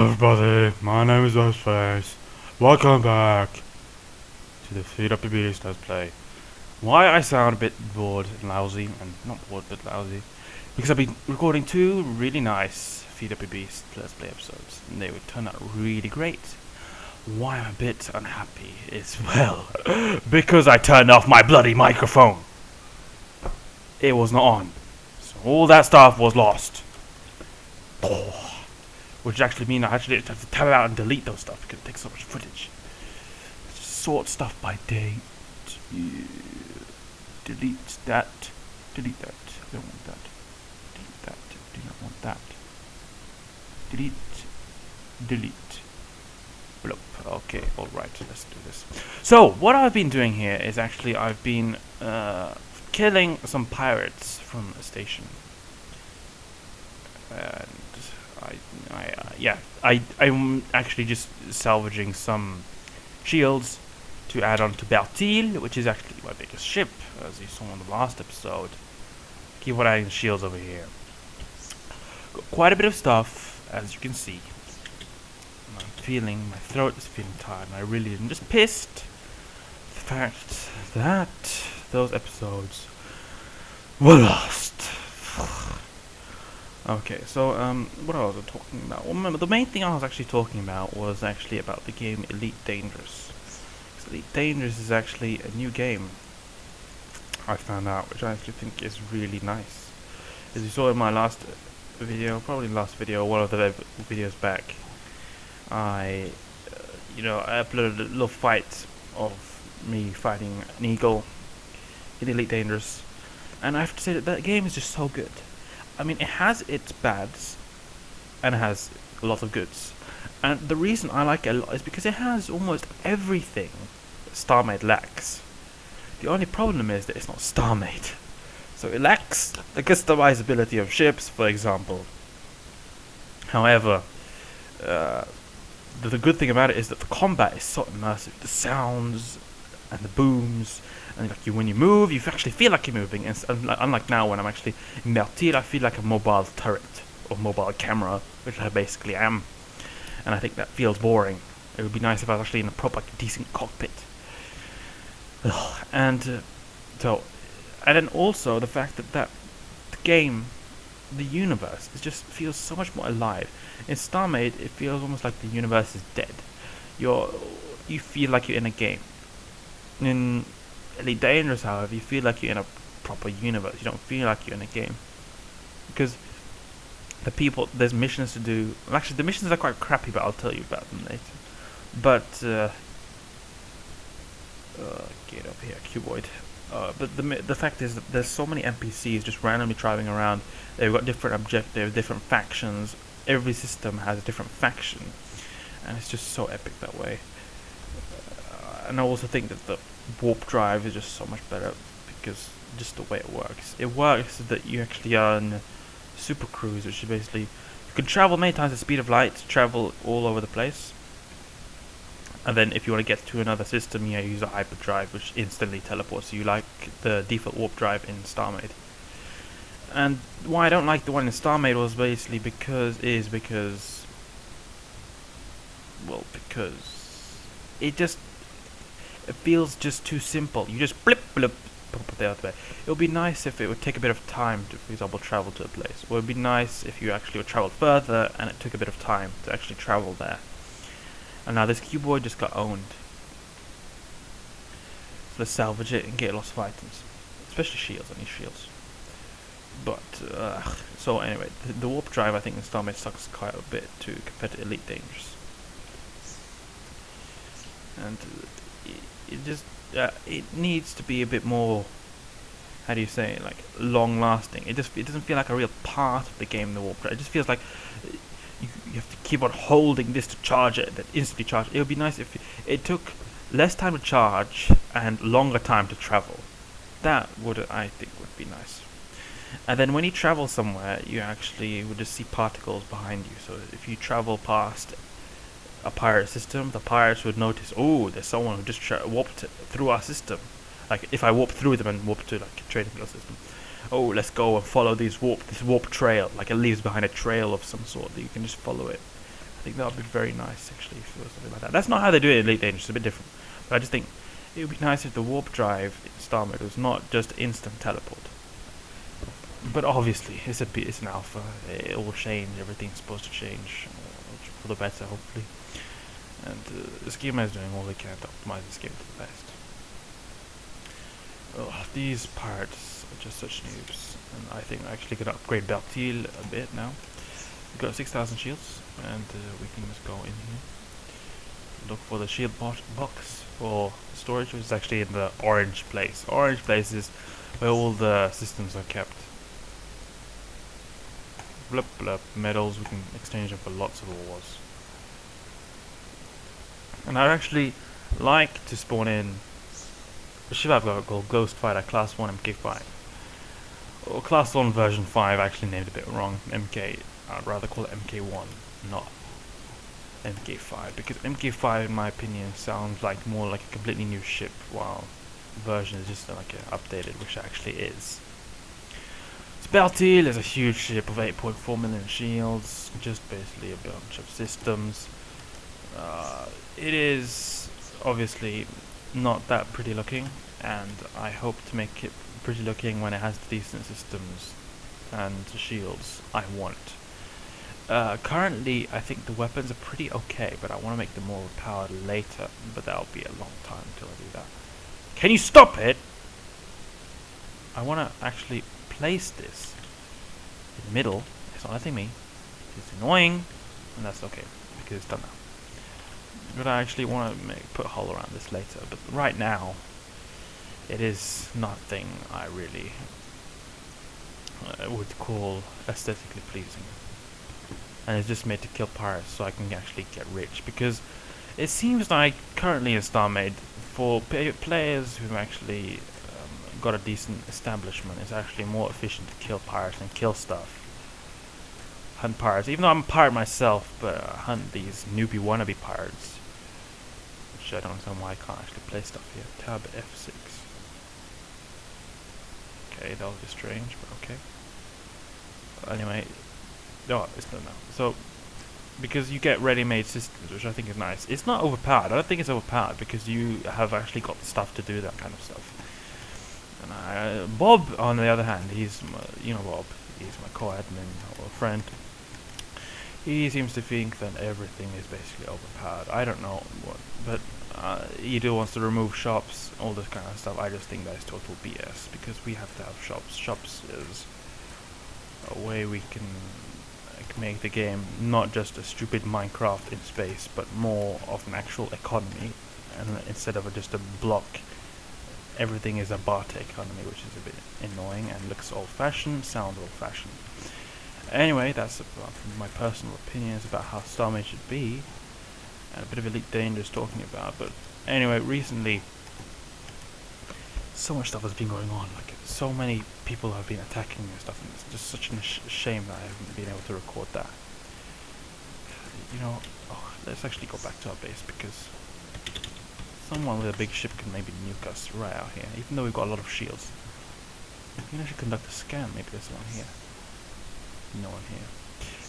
Everybody, my name is Aceface. Welcome back to the FUYB Let's Play. Why I sound a bit bored and lousy, and not bored but lousy, because I've been recording two really nice FUYB Let's Play episodes, and they would turn out really great. Why I'm a bit unhappy is, well, because I turned off my bloody microphone. It was not on, so all that stuff was lost. Which actually means I actually have to tab out and delete those stuff because it takes so much footage. Just sort stuff by date. Delete that. Delete that. I don't want that. Delete that. Do not want that. Delete. Delete. Bloop. Okay, alright, let's do this. So, what I've been doing here is actually I've been killing some pirates from a station. And I'm actually just salvaging some shields to add on to Bertil, which is actually my biggest ship, as you saw in the last episode. Keep on adding shields over here. Got quite a bit of stuff, as you can see. My throat is feeling tired, and I really am just pissed. The fact that those episodes were lost. Okay, so what I was talking about? Well, remember, the main thing I was actually talking about was actually about the game Elite Dangerous. Elite Dangerous is actually a new game I found out, which I actually think is really nice. As you saw in my last video, probably last video, one of the videos back, I uploaded a little fight of me fighting an eagle in Elite Dangerous, and I have to say that game is just so good. I mean, it has its bads, and it has a lot of goods. And the reason I like it a lot is because it has almost everything that StarMade lacks. The only problem is that it's not StarMade. So it lacks the customizability of ships, for example. However, the good thing about it is that the combat is so immersive. The sounds and the booms, and like when you move, you actually feel like you're moving. And unlike now, when I'm actually in Bertil, I feel like a mobile turret or mobile camera, which I basically am. And I think that feels boring. It would be nice if I was actually in a proper, decent cockpit. And then also the fact that the game, the universe, it just feels so much more alive. In StarMade, it feels almost like the universe is dead. You feel like you're in a game. In Elite Dangerous, however, you feel like you're in a proper universe. You don't feel like you're in a game, because there's missions to do. Well, actually, the missions are quite crappy, but I'll tell you about them later. But get up here, cuboid. But the fact is that there's so many NPCs just randomly driving around. They've got different objectives, different factions. Every system has a different faction, and it's just so epic that way. And I also think that the warp drive is just so much better, because just the way it works. It works so that you actually are in super cruise, which is basically you can travel many times the speed of light, travel all over the place. And then if you want to get to another system, you use a hyperdrive, which instantly teleports you, like the default warp drive in StarMade. And why I don't like the one in StarMade was basically because it feels just too simple. You just blip blip pop it out there. It would be nice if it would take a bit of time to, for example, travel to a place. Or it would be nice if you actually would travel further and it took a bit of time to actually travel there. And now this cuboid just got owned. So let's salvage it and get lots of items, especially shields. I need shields. But so anyway, the warp drive I think in StarMade sucks quite a bit too compared to Elite Dangerous. And it just it needs to be a bit more, how do you say it, like long lasting. It doesn't feel like a real part of the game, the warp drive. It just feels like you have to keep on holding this to charge it, then instantly charge it. It would be nice if it took less time to charge and longer time to travel. That would, I think, would be nice. And then when you travel somewhere, you actually would just see particles behind you. So if you travel past a pirate system, the pirates would notice, oh, there's someone who just warped through our system. Like if I warp through them and warp to like a trading field system, oh, let's go and follow this warp trail. Like it leaves behind a trail of some sort that you can just follow it. I think that would be very nice actually if it was something like that. That's not how they do it in Elite Dangerous, it's a bit different. But I just think it would be nice if the warp drive in StarMade was not just instant teleport. But obviously, it's an alpha. It will change. Everything's supposed to change for the better, hopefully. And the schema is doing all they can to optimize this game to the best. Oh, these pirates are just such noobs, and I think I'm actually gonna upgrade Bertil a bit now. We've got 6,000 shields, and we can just go in here. Look for the shield box for storage, which is actually in the orange place. Orange place is where all the systems are kept. Blup blup, medals, we can exchange them for lots of ores. And I'd actually like to spawn in a ship I've got called Ghost Fighter Class 1 MK5. Or Class 1 version 5, actually named a bit wrong. MK, I'd rather call it MK1, not MK5, because MK5 in my opinion sounds like more like a completely new ship, while version is just like an updated, which actually is. Bertil is a huge ship of 8.4 million shields, just basically a bunch of systems. It is obviously not that pretty looking, and I hope to make it pretty looking when it has decent systems and shields I want. Currently I think the weapons are pretty okay, but I want to make them more overpowered later, but that'll be a long time until I do that. Can you stop it? I want to actually place this in the middle. It's not letting me. It's annoying, and that's okay because it's done now. But I actually want to put a hole around this later. But right now, it is nothing I really would call aesthetically pleasing, and it's just made to kill pirates so I can actually get rich. Because it seems like currently in StarMade, for players who've actually got a decent establishment, it's actually more efficient to kill pirates and kill stuff. Hunt pirates, even though I'm a pirate myself, but hunt these newbie wannabe pirates. Which I don't understand why I can't actually play stuff here. Tab F6. Okay, that was a bit strange, but okay. Anyway, no, it's not now. So, because you get ready-made systems, which I think is nice. It's not overpowered. I don't think it's overpowered because you have actually got the stuff to do that kind of stuff. And Bob, on the other hand, he's you know Bob. He's my co-admin or friend. He seems to think that everything is basically overpowered. I don't know what, but he wants to remove shops, all this kind of stuff. I just think that is total BS because we have to have shops. Shops is a way we can make the game not just a stupid Minecraft in space, but more of an actual economy, and instead of just a block. Everything is a barter economy, which is a bit annoying and looks old-fashioned, sounds old-fashioned. Anyway, that's my personal opinions about how StarMade should be, and a bit of Elite Dangerous talking about. But anyway, recently, so much stuff has been going on. Like, so many people have been attacking me and stuff, and it's just such a shame that I haven't been able to record that. You know, let's actually go back to our base because someone with a big ship can maybe nuke us right out here, even though we've got a lot of shields. We can actually conduct a scan. Maybe there's one here. No one here.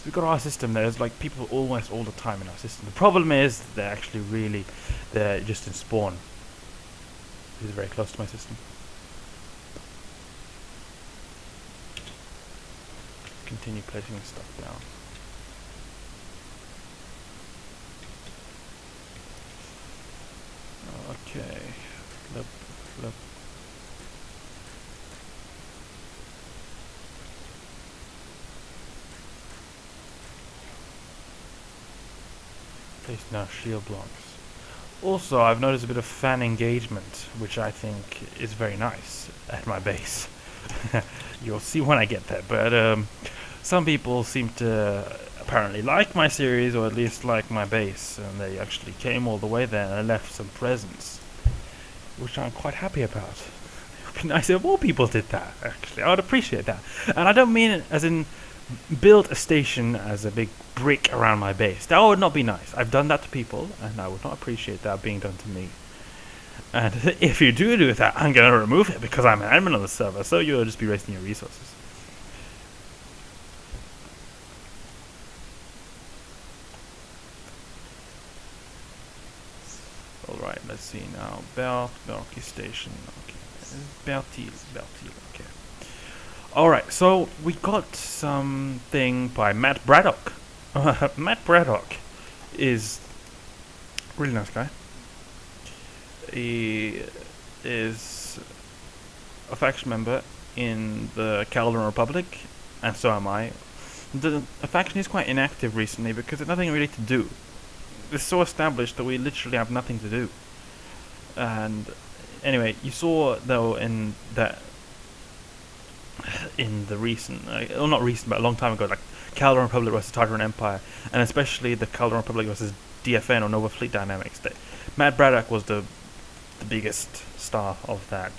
We've got our system. There's like people almost all the time in our system. The problem is they're actually they're just in spawn. This is very close to my system. Continue placing this stuff down. Okay, flip, flip. Place now shield blocks. Also, I've noticed a bit of fan engagement, which I think is very nice at my base. You'll see when I get there, but some people seem to apparently like my series, or at least like my base, and they actually came all the way there and left some presents, which I'm quite happy about. It would be nice if more people did that, actually. I would appreciate that. And I don't mean it as in build a station as a big brick around my base. That would not be nice. I've done that to people, and I would not appreciate that being done to me. And if you do that, I'm going to remove it because I'm an admin on the server, so you'll just be wasting your resources. Alright, let's see now. Belky Station. Okay. Beltil. Okay. Alright, so we got something by Matt Braddock. Matt Braddock is a really nice guy. He is a faction member in the Calderon Republic, and so am I. The faction is quite inactive recently because there's nothing really to do. It's so established that we literally have nothing to do. And anyway, you saw though in the recent, well not recent, but a long time ago, like Calderon Republic versus Tartaran Empire, and especially the Calderon Republic versus DFN or Nova Fleet Dynamics. Matt Braddock was the biggest star of that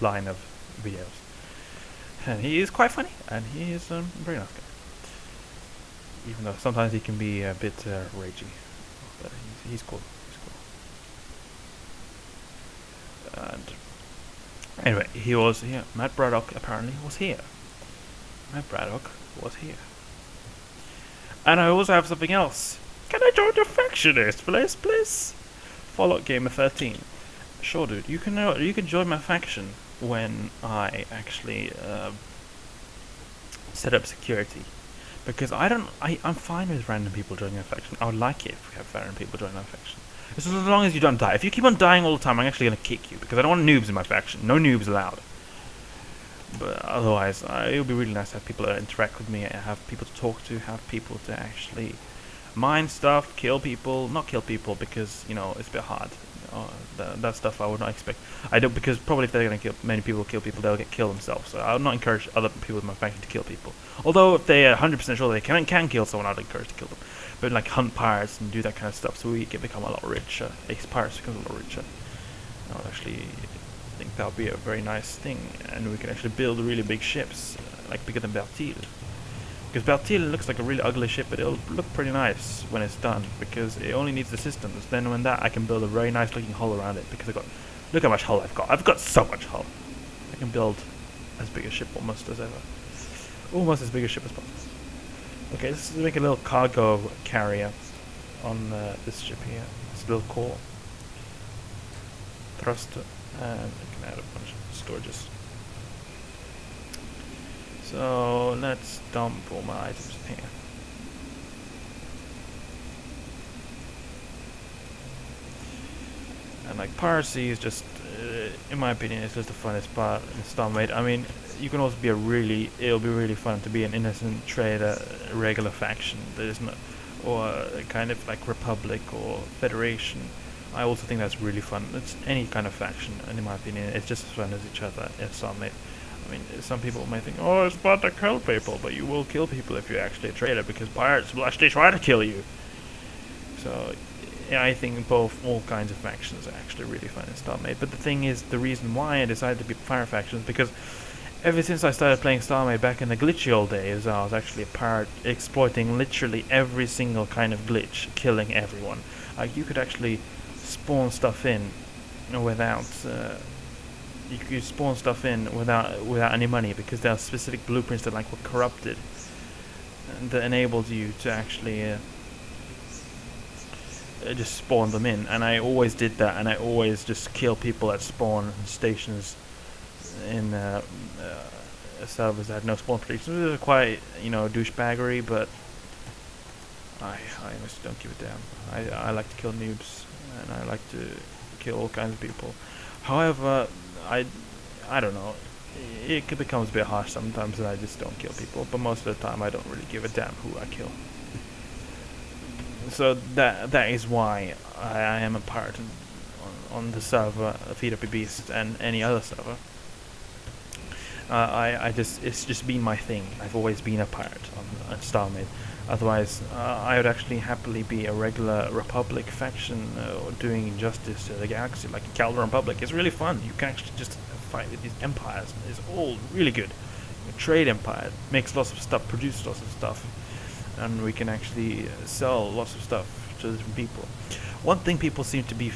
line of videos, and he is quite funny, and he is a very nice guy. Even though sometimes he can be a bit ragey, but he's cool. And anyway, he was here. Matt Braddock apparently was here. Matt Braddock was here. And I also have something else. Can I join your factionist, please? Fallout Gamer 13. Sure, dude. You can join my faction when I actually set up security. Because I'm fine with random people joining my faction. I would like it if we have random people joining my faction. As long as you don't die. If you keep on dying all the time, I'm actually going to kick you. Because I don't want noobs in my faction. No noobs allowed. But otherwise, it would be really nice to have people interact with me, have people to talk to, have people to actually mine stuff, kill people. Not kill people because, you know, it's a bit hard. That stuff I would not expect. I don't, because probably if they're going to kill many people, they'll get killed themselves. So I would not encourage other people in my faction to kill people. Although if they are 100% sure they can kill someone, I'd encourage to kill them. But like hunt pirates and do that kind of stuff, so we can become a lot richer. Pirates become a lot richer. I would actually think that would be a very nice thing, and we can actually build really big ships, like bigger than Bertil. Because Bertil looks like a really ugly ship, but it'll look pretty nice when it's done, because it only needs the systems. Then when that, I can build a very nice looking hull around it, because look how much hull I've got. I've got so much hull. I can build as big a ship almost as ever. Almost as big a ship as possible. Okay, let's make a little cargo carrier on this ship here. It's a little core. Thruster, and we can add a bunch of storages. So let's dump all my items in here. And like piracy is just, in my opinion, it's just the funnest part in StarMade. I mean, you can also be it'll be really fun to be an innocent trader, regular faction. There's no, or kind of like Republic or Federation. I also think that's really fun. It's any kind of faction, and in my opinion, it's just as fun as each other in StarMade. I mean, some people may think, oh, it's bad to kill people, but you will kill people if you're actually a trader, because pirates will actually try to kill you. So, yeah, I think all kinds of factions are actually really fun in StarMade. But the thing is, the reason why I decided to be fire factions, because ever since I started playing StarMade back in the glitchy old days, I was actually a pirate exploiting literally every single kind of glitch, killing everyone. You could actually spawn stuff in without without any money, because there are specific blueprints that were corrupted and that enabled you to actually just spawn them in. And I always did that, and I always just kill people at spawn stations in servers that had no spawn predictions. It was quite, douchebaggery, but I honestly don't give a damn. I like to kill noobs, and I like to kill all kinds of people. However, I don't know, it becomes a bit harsh sometimes, and I just don't kill people, but most of the time I don't really give a damn who I kill. So that is why I am a pirate on the server FUYB and any other server. It's just been my thing. I've always been a pirate on StarMade. Otherwise, I would actually happily be a regular Republic faction doing justice to the galaxy, like Calderon Republic. It's really fun. You can actually just fight with these empires. It's all really good. Trade empire makes lots of stuff, produces lots of stuff, and we can actually sell lots of stuff to different people. One thing people seem to be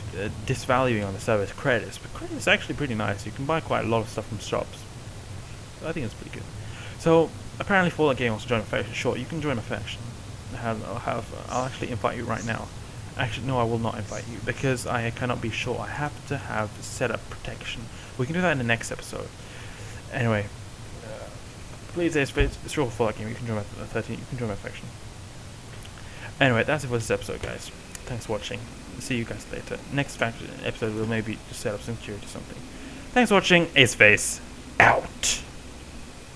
disvaluing on the server is credits, but credits is actually pretty nice. You can buy quite a lot of stuff from shops. So I think it's pretty good. So apparently Fallout Game wants to join a faction. Sure, you can join a faction. I'll actually invite you right now. Actually, no, I will not invite you because I cannot be sure. I have to have setup protection. We can do that in the next episode. Anyway, please, it's real for that game. You can join my 13. You can join my faction. Anyway, that's it for this episode, guys. Thanks for watching. See you guys later. Next faction episode, we'll maybe just set up some security or something. Thanks for watching. Aceface out.